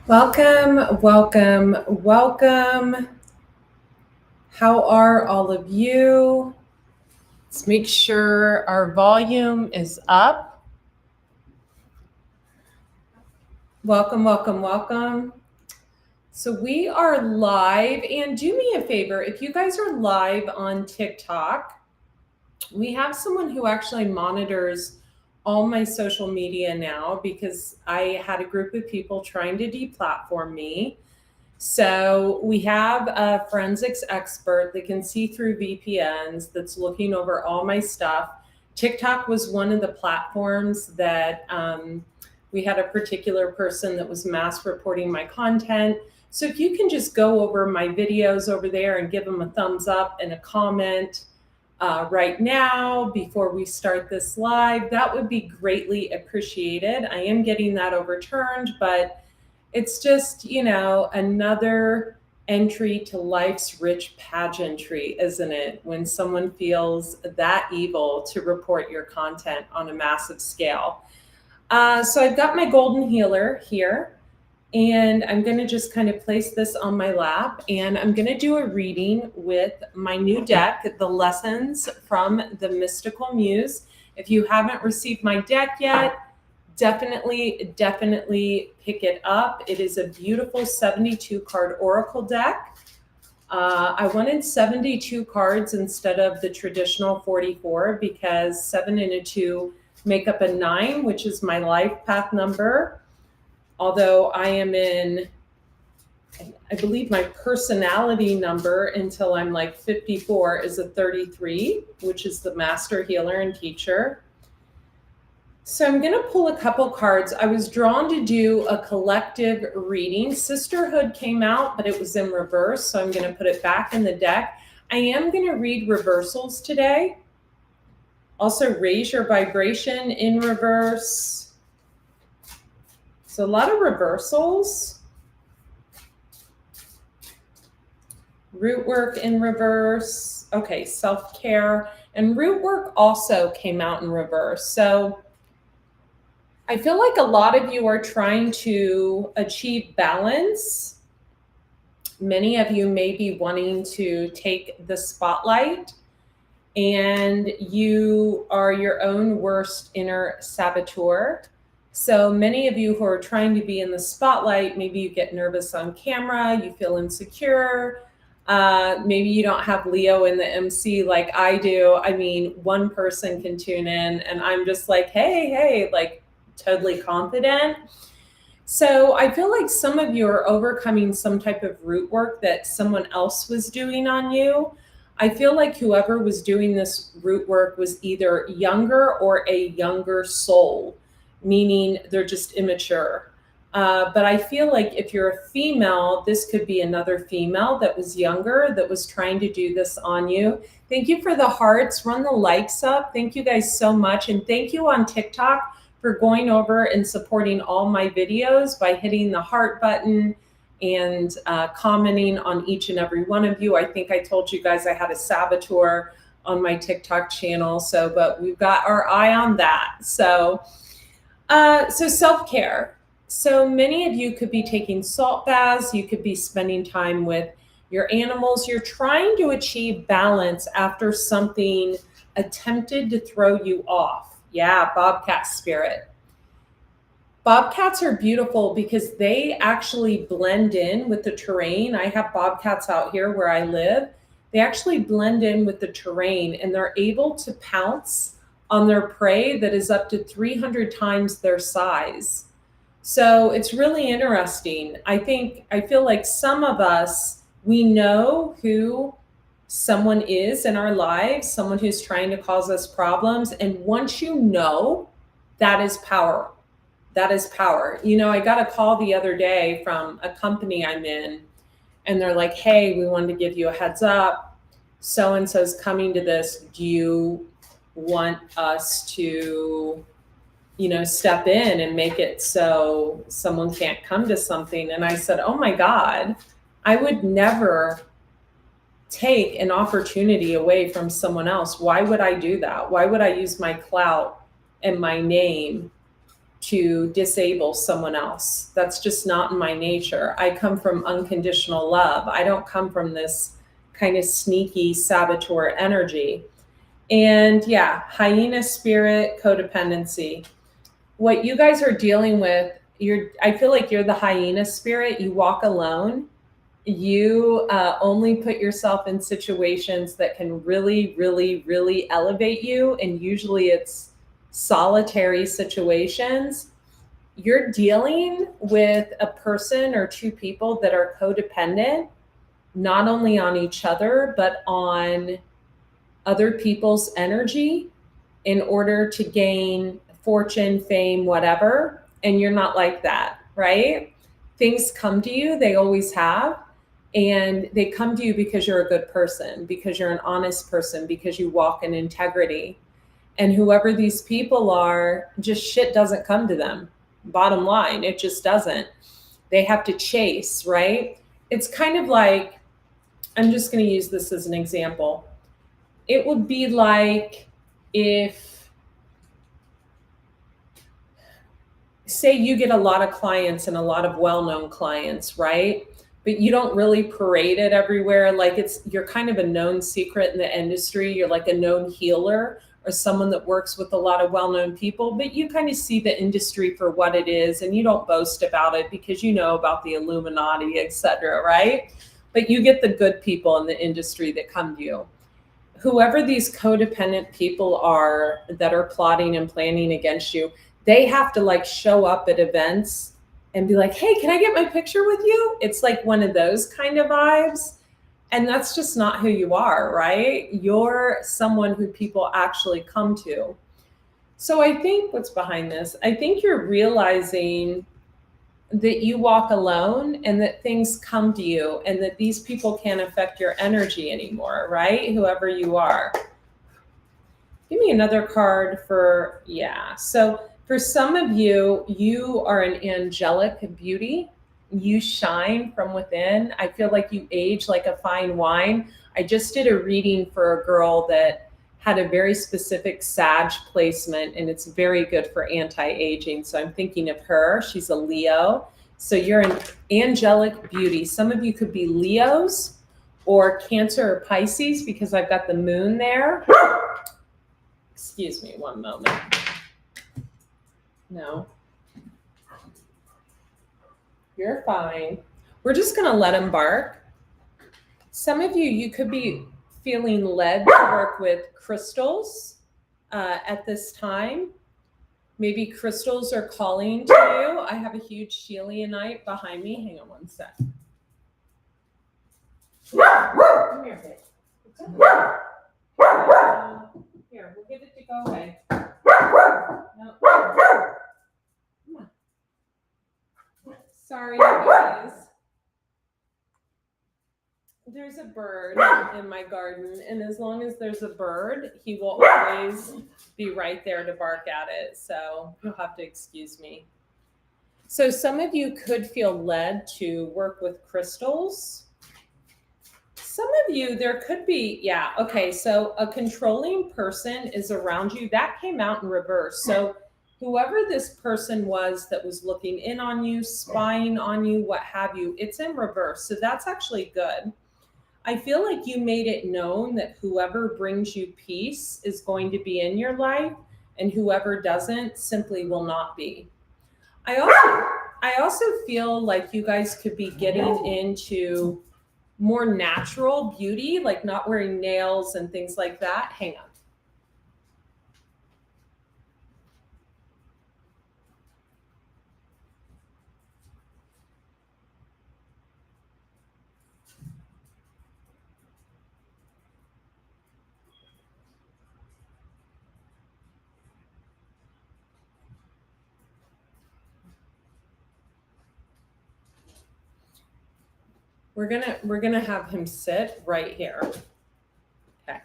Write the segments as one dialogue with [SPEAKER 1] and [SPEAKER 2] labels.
[SPEAKER 1] Welcome, welcome, welcome. How are all of you? Let's make sure our volume is up. Welcome, welcome, welcome. So we are live, and do me a favor, if you guys are live on TikTok, we have someone who actually monitors all my social media now because I had a group of people trying to deplatform me. So we have a forensics expert that can see through VPNs that's looking over all my stuff. TikTok was one of the platforms that we had a particular person that was mass reporting my content. So if you can just go over my videos over there and give them a thumbs up and a comment right now before we start this live, that would be greatly appreciated. I am getting that overturned, but it's just, another entry to life's rich pageantry, isn't it? When someone feels that evil to report your content on a massive scale. So I've got my golden healer here, and I'm going to just kind of place this on my lap, and I'm going to do a reading with my new deck, the Lessons from the Mystical Muse. If you haven't received my deck yet, definitely pick it up. It is a beautiful 72 card oracle deck. I wanted 72 cards instead of the traditional 44 because 7 and a 2 make up a 9, which is my life path number. Although I am in, I believe my personality number until I'm like 54 is a 33, which is the master healer and teacher. So I'm going to pull a couple cards. I was drawn to do a collective reading. Sisterhood came out, but it was in reverse, so I'm going to put it back in the deck. I am going to read reversals today. Also, raise your vibration in reverse. So a lot of reversals. Root work in reverse. Okay, self-care. And root work also came out in reverse. So I feel like a lot of you are trying to achieve balance. Many of you may be wanting to take the spotlight, and you are your own worst inner saboteur. So many of you who are trying to be in the spotlight, maybe you get nervous on camera, you feel insecure. Maybe you don't have Leo in the MC like I do. I mean, one person can tune in and I'm just like, hey, like totally confident. So I feel like some of you are overcoming some type of root work that someone else was doing on you. I feel like whoever was doing this root work was either younger or a younger soul, meaning they're just immature. But I feel like if you're a female, this could be another female that was younger that was trying to do this on you. Thank you for the hearts. Run the likes up. Thank you guys so much. And thank you on TikTok for going over and supporting all my videos by hitting the heart button and commenting on each and every one of you. I think I told you guys I had a saboteur on my TikTok channel. So, but we've got our eye on that. So self-care. So many of you could be taking salt baths. You could be spending time with your animals. You're trying to achieve balance after something attempted to throw you off. Yeah, bobcat spirit. Bobcats are beautiful because they actually blend in with the terrain. I have bobcats out here where I live. They actually blend in with the terrain and they're able to pounce on their prey that is up to 300 times their size. So it's really interesting. I feel like some of us, we know who someone is in our lives, someone who's trying to cause us problems. And once you know, that is power. That is power. I got a call the other day from a company I'm in, and they're like, hey, we wanted to give you a heads up. So-and-so's coming to this. Do you want us to, step in and make it so someone can't come to something? And I said, oh my God, I would never take an opportunity away from someone else. Why would I do that? Why would I use my clout and my name to disable someone else. That's just not in my nature. I come from unconditional love. I don't come from this kind of sneaky saboteur energy. And yeah, hyena spirit, codependency. What you guys are dealing with, I feel like you're the hyena spirit. You walk alone. You only put yourself in situations that can really, really, really elevate you. And usually it's solitary situations. You're dealing with a person or two people that are codependent, not only on each other, but on other people's energy in order to gain fortune, fame, whatever. And you're not like that, right? Things come to you, they always have. And they come to you because you're a good person, because you're an honest person, because you walk in integrity. And whoever these people are, just shit doesn't come to them. Bottom line, it just doesn't. They have to chase, right? It's kind of like, I'm just going to use this as an example. It would be like if, say you get a lot of clients and a lot of well-known clients, right? But you don't really parade it everywhere. Like you're kind of a known secret in the industry. You're like a known healer or someone that works with a lot of well-known people, but you kind of see the industry for what it is and you don't boast about it because you know about the Illuminati, etc., right? But you get the good people in the industry that come to you. Whoever these codependent people are that are plotting and planning against you, they have to like show up at events and be like, hey, can I get my picture with you? It's like one of those kind of vibes. And that's just not who you are, right? You're someone who people actually come to. So I think what's behind this, I think you're realizing that you walk alone and that things come to you and that these people can't affect your energy anymore, right? Whoever you are. Give me another card for, yeah. So for some of you, you are an angelic beauty. You shine from within. I feel like you age like a fine wine. I just did a reading for a girl that had a very specific Sag placement, and it's very good for anti-aging. So I'm thinking of her. She's a Leo. So you're an angelic beauty. Some of you could be Leos or Cancer or Pisces because I've got the moon there. Excuse me one moment. No. You're fine. We're just going to let him bark. Some of you could be feeling led to work with crystals at this time. Maybe crystals are calling to you. I have a huge Shelianite behind me. Hang on one sec. Come here, babe. Here, we'll get it to go away. No. Come on. Sorry, you guys. There's a bird in my garden, and as long as there's a bird, he will always be right there to bark at it. So you'll have to excuse me. So some of you could feel led to work with crystals. Some of you, there could be, yeah, okay, so a controlling person is around you. That came out in reverse. So whoever this person was that was looking in on you, spying on you, what have you, it's in reverse. So that's actually good. I feel like you made it known that whoever brings you peace is going to be in your life, and whoever doesn't simply will not be. I also feel like you guys could be getting into more natural beauty, like not wearing nails and things like that. Hang on. We're gonna have him sit right here. Okay.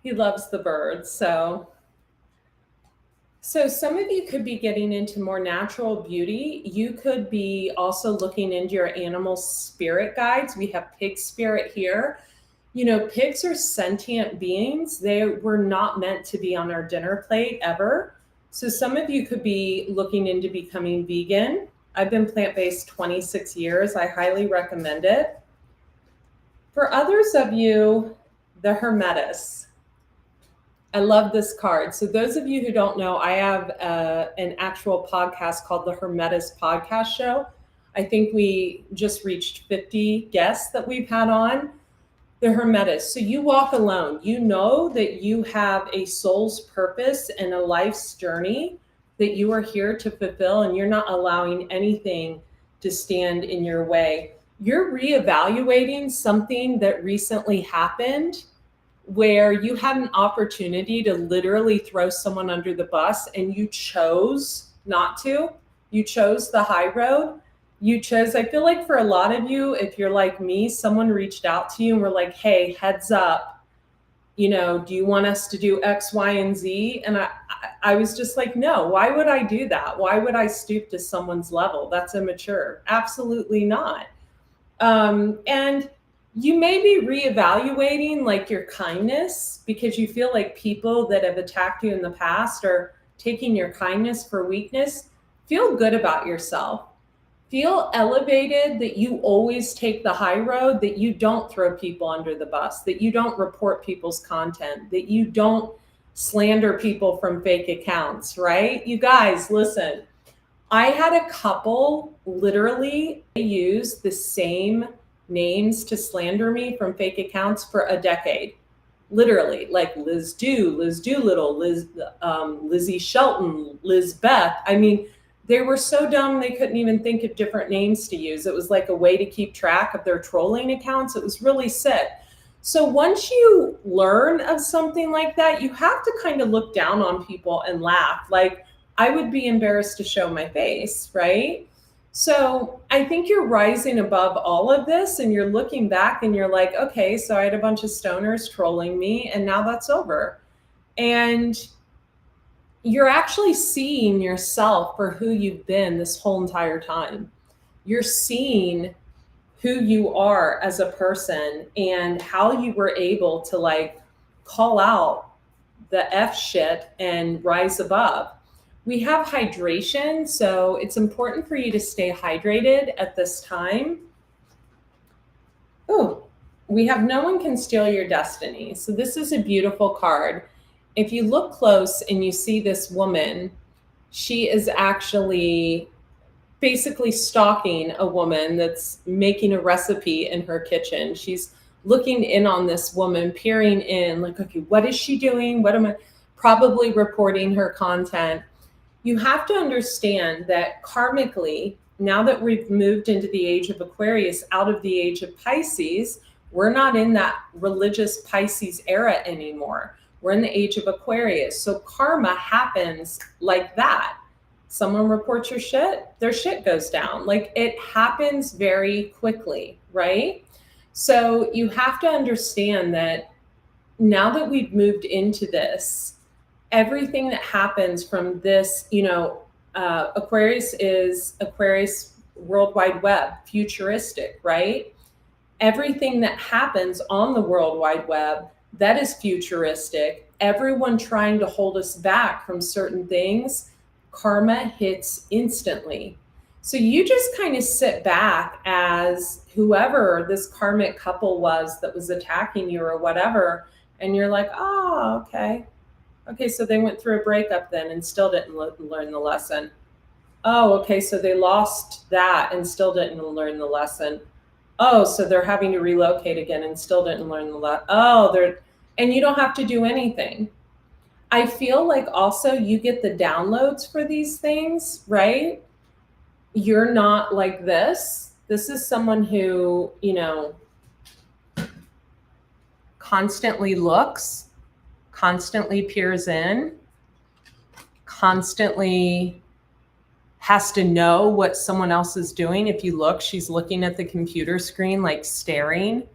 [SPEAKER 1] He loves the birds, so some of you could be getting into more natural beauty. You could be also looking into your animal spirit guides. We have pig spirit here. Pigs are sentient beings. They were not meant to be on our dinner plate ever. So some of you could be looking into becoming vegan. I've been plant-based 26 years. I highly recommend it. For others of you, the Hermetis. I love this card. So those of you who don't know, I have an actual podcast called the Hermetis Podcast Show. I think we just reached 50 guests that we've had on. The Hermetis. So you walk alone. You know that you have a soul's purpose and a life's journey that you are here to fulfill, and you're not allowing anything to stand in your way. You're reevaluating something that recently happened where you had an opportunity to literally throw someone under the bus and you chose not to. You chose the high road. I feel like for a lot of you, if you're like me, someone reached out to you and were like, hey, heads up, do you want us to do X, Y, and Z? And I was just like, no, why would I do that? Why would I stoop to someone's level? That's immature. Absolutely not. And you may be reevaluating like your kindness because you feel like people that have attacked you in the past are taking your kindness for weakness. Feel good about yourself. Feel elevated that you always take the high road, that you don't throw people under the bus, that you don't report people's content, that you don't slander people from fake accounts, right? You guys, listen, I had a couple literally use the same names to slander me from fake accounts for a decade. Literally, like Liz Doolittle, Lizzie Shelton, Liz Beth. I mean, they were so dumb they couldn't even think of different names to use. It was like a way to keep track of their trolling accounts. It was really sick. So once you learn of something like that, you have to kind of look down on people and laugh. Like, I would be embarrassed to show my face, right? So I think you're rising above all of this and you're looking back and you're like, okay, so I had a bunch of stoners trolling me and now that's over. And you're actually seeing yourself for who you've been this whole entire time. You're seeing who you are as a person and how you were able to like call out the F shit and rise above. We have hydration, so it's important for you to stay hydrated at this time. Oh, we have no one can steal your destiny. So this is a beautiful card. If you look close and you see this woman, she is actually basically stalking a woman that's making a recipe in her kitchen. She's looking in on this woman, peering in, like, okay, what is she doing? What am I? Probably reporting her content. You have to understand that karmically, now that we've moved into the age of Aquarius, out of the age of Pisces, we're not in that religious Pisces era anymore. We're in the age of Aquarius. So karma happens like that. Someone reports your shit, their shit goes down. Like, it happens very quickly, right? So you have to understand that now that we've moved into this, everything that happens from this, Aquarius is Aquarius World Wide Web, futuristic, right? Everything that happens on the World Wide Web, that is futuristic. Everyone trying to hold us back from certain things, karma hits instantly. So you just kind of sit back as whoever this karmic couple was that was attacking you or whatever, and you're like, oh, okay. Okay, so they went through a breakup then and still didn't learn the lesson. Oh, okay, so they lost that and still didn't learn the lesson. Oh, so they're having to relocate again and still didn't learn the lesson. And you don't have to do anything. I feel like also you get the downloads for these things, right? You're not like this. This is someone who, constantly looks, constantly peers in, constantly has to know what someone else is doing. If you look, she's looking at the computer screen, like staring,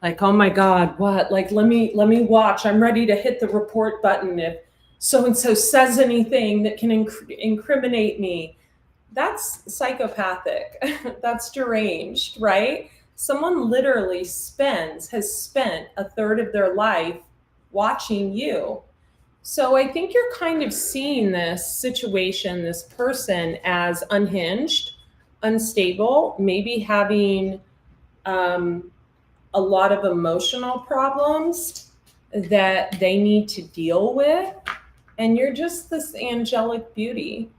[SPEAKER 1] like, oh my God, what? Like, let me watch. I'm ready to hit the report button if so-and-so says anything that can incriminate me. That's psychopathic. That's deranged, right? Someone literally has spent a third of their life watching you. So I think you're kind of seeing this situation, this person, as unhinged, unstable, maybe having um, a lot of emotional problems that they need to deal with. And you're just this angelic beauty,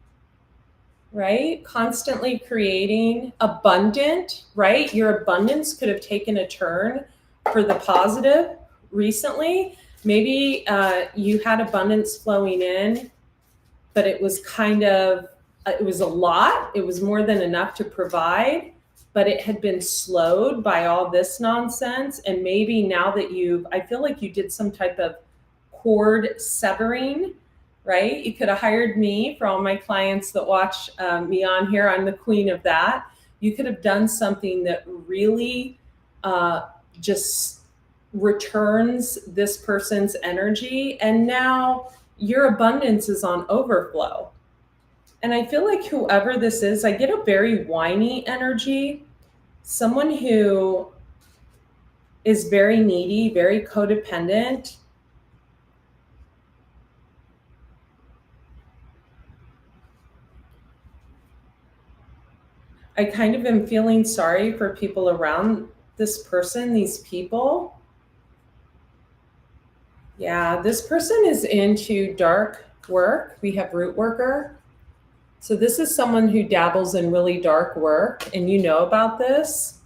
[SPEAKER 1] right? Constantly creating, abundant, right? Your abundance could have taken a turn for the positive recently. Maybe you had abundance flowing in, but it was it was a lot. It was more than enough to provide, but it had been slowed by all this nonsense. And maybe now that I feel like you did some type of cord severing, right? You could have hired me for all my clients that watch me on here. I'm the queen of that. You could have done something that really just returns this person's energy. And now your abundance is on overflow. And I feel like whoever this is, I get a very whiny energy, someone who is very needy, very codependent. I kind of am feeling sorry for people around this person, these people. Yeah, this person is into dark work. We have root worker. So this is someone who dabbles in really dark work, and you know about this.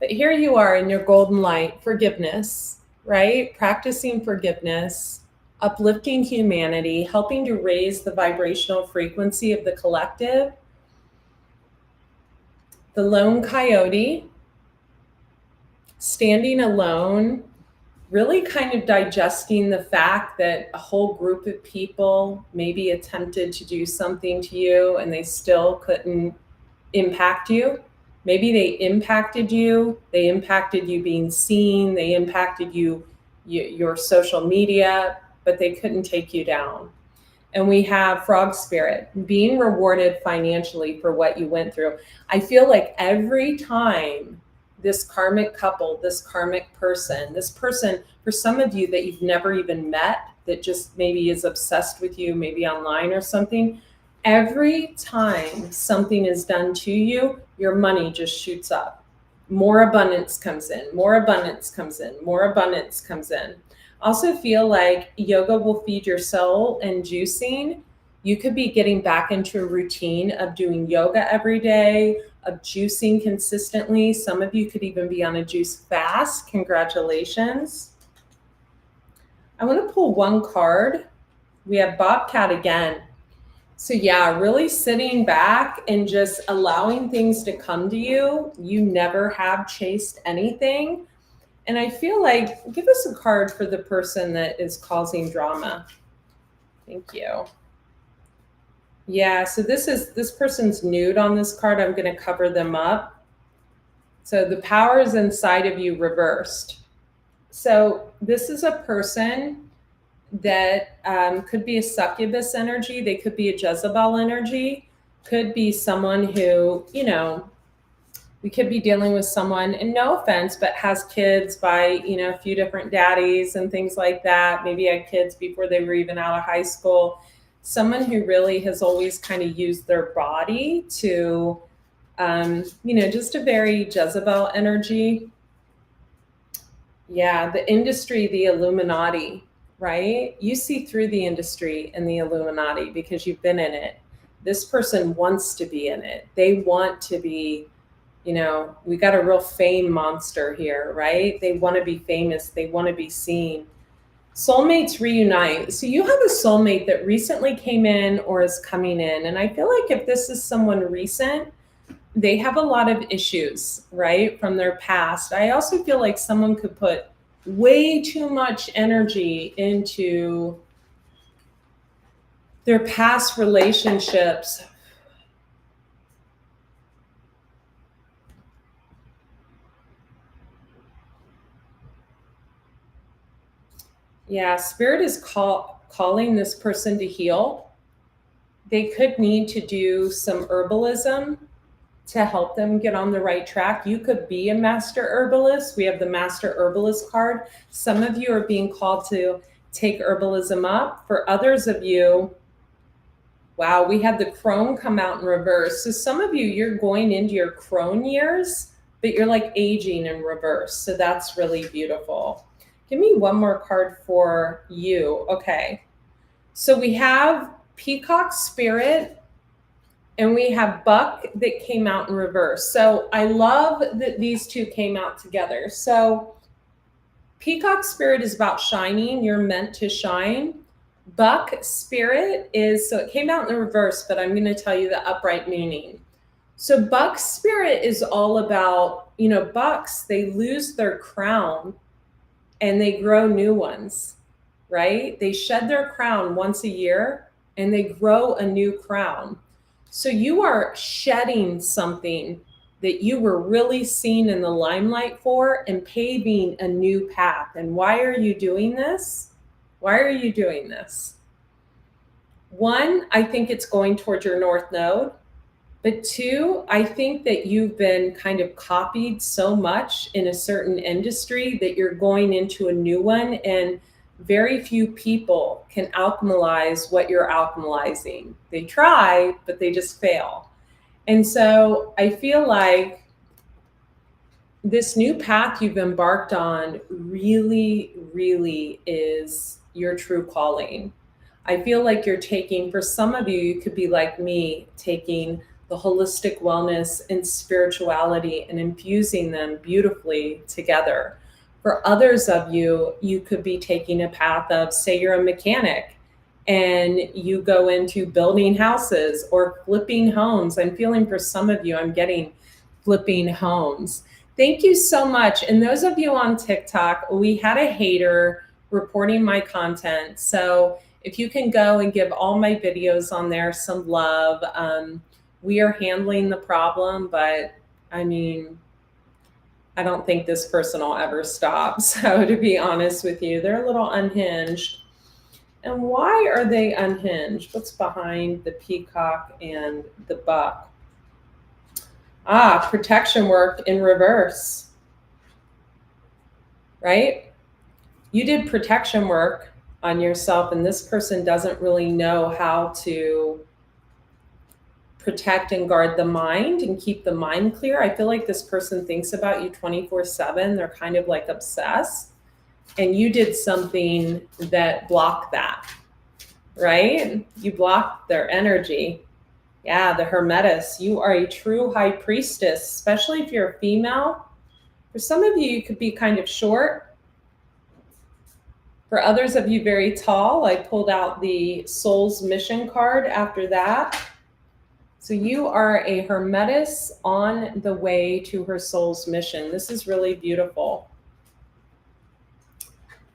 [SPEAKER 1] But here you are in your golden light, forgiveness, right? Practicing forgiveness, uplifting humanity, helping to raise the vibrational frequency of the collective. The lone coyote, standing alone, really kind of digesting the fact that a whole group of people maybe attempted to do something to you and they still couldn't impact you. Maybe they impacted you being seen, they impacted your social media, but they couldn't take you down. And we have frog spirit, being rewarded financially for what you went through. I feel like every time this karmic couple, this karmic person, this person, for some of you that you've never even met, that just maybe is obsessed with you, maybe online or something, every time something is done to you, your money just shoots up. More abundance comes in, more abundance comes in, more abundance comes in. Also feel like yoga will feed your soul, and juicing, you could be getting back into a routine of doing yoga every day, of juicing consistently. Some of you could even be on a juice fast. Congratulations. I want to pull one card. We have Bobcat again. So yeah, really sitting back and just allowing things to come to you. You never have chased anything. And I feel like, give us a card for the person that is causing drama. Thank you. Yeah, so this person's nude on this card. I'm going to cover them up. So the power is inside of you reversed. So this is a person that could be a succubus energy. They could be a Jezebel energy. Could be someone who, we could be dealing with someone, and no offense, but has kids by, a few different daddies and things like that. Maybe had kids before they were even out of high school. Someone who really has always kind of used their body to, just a very Jezebel energy. Yeah, the industry, the Illuminati, right? You see through the industry and the Illuminati because you've been in it. This person wants to be in it. They want to be, we got a real fame monster here, right? They want to be famous. They want to be seen. Soulmates reunite. So you have a soulmate that recently came in or is coming in. And I feel like if this is someone recent, they have a lot of issues, right, from their past. I also feel like someone could put way too much energy into their past relationships. Yeah, spirit is calling this person to heal. They could need to do some herbalism to help them get on the right track. You could be a master herbalist. We have the master herbalist card. Some of you are being called to take herbalism up. For others of you, wow, we had the crone come out in reverse. So some of you, you're going into your crone years, but you're like aging in reverse. So that's really beautiful. Give me one more card for you. Okay. So we have Peacock Spirit and we have Buck that came out in reverse. So I love that these two came out together. So Peacock Spirit is about shining. You're meant to shine. Buck Spirit is, so it came out in the reverse, but I'm going to tell you the upright meaning. So Buck Spirit is all about, bucks, they lose their crown and they grow new ones, right? They shed their crown once a year and they grow a new crown. So you are shedding something that you were really seen in the limelight for and paving a new path. And why are you doing this? Why are you doing this? One, I think it's going towards your North Node. But two, I think that you've been kind of copied so much in a certain industry that you're going into a new one, and very few people can alchemalize what you're alchemalizing. They try, but they just fail. And so I feel like this new path you've embarked on really, really is your true calling. I feel like you're taking, for some of you, you could be like me, taking the holistic wellness and spirituality and infusing them beautifully together. For others of you, you could be taking a path of, say you're a mechanic and you go into building houses or flipping homes. I'm feeling for some of you, I'm getting flipping homes. Thank you so much. And those of you on TikTok, we had a hater reporting my content. So if you can go and give all my videos on there some love, we are handling the problem, but I mean, I don't think this person will ever stop. So to be honest with you, they're a little unhinged. And why are they unhinged? What's behind the peacock and the buck? Protection work in reverse, right? You did protection work on yourself, and this person doesn't really know how to protect and guard the mind and keep the mind clear. I feel like this person thinks about you 24/7. They're kind of like obsessed. And you did something that blocked that, right? You blocked their energy. Yeah, the Hermetis. You are a true high priestess, especially if you're a female. For some of you, you could be kind of short. For others of you, very tall. I pulled out the Soul's Mission card after that. So you are a Hermetis on the way to her soul's mission. This is really beautiful.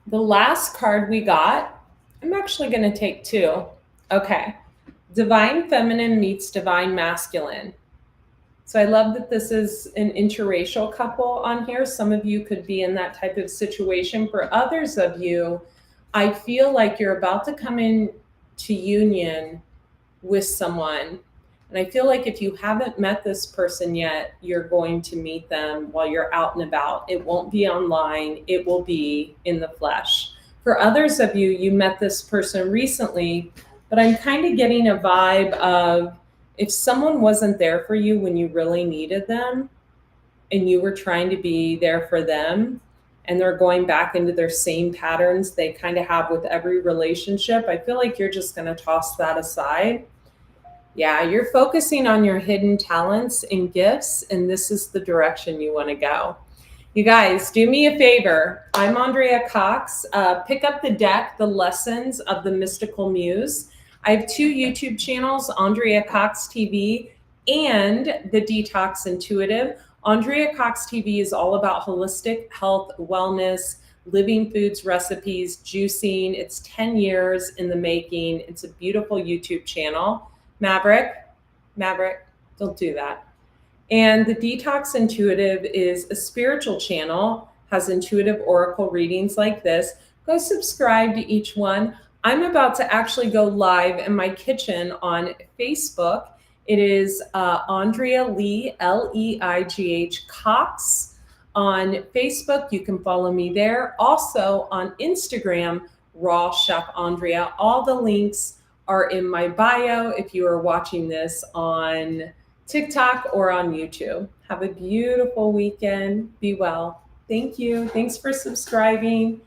[SPEAKER 1] The last card we got, I'm actually going to take two. Okay. Divine Feminine meets Divine Masculine. So I love that this is an interracial couple on here. Some of you could be in that type of situation. For others of you, I feel like you're about to come in to union with someone. And I feel like if you haven't met this person yet, you're going to meet them while you're out and about. It won't be online. It will be in the flesh. For others of you, you met this person recently, but I'm kind of getting a vibe of if someone wasn't there for you when you really needed them and you were trying to be there for them and they're going back into their same patterns they kind of have with every relationship, I feel like you're just going to toss that aside. Yeah, you're focusing on your hidden talents and gifts, and this is the direction you want to go. You guys, do me a favor. I'm Andrea Cox. Pick up the deck, The Lessons of the Mystical Muse. I have two YouTube channels, Andrea Cox TV and The Detox Intuitive. Andrea Cox TV is all about holistic health, wellness, living foods, recipes, juicing. It's 10 years in the making. It's a beautiful YouTube channel. Maverick, don't do that. And The Detox Intuitive is a spiritual channel, has intuitive oracle readings like this. Go subscribe to each one. I'm about to actually go live in my kitchen on Facebook It is Andrea Lee, Leigh Cox. On Facebook, you can follow me there. Also on Instagram, Raw Chef Andrea. All the links are in my bio if you are watching this on TikTok or on YouTube. Have a beautiful weekend. Be well. Thank you. Thanks for subscribing.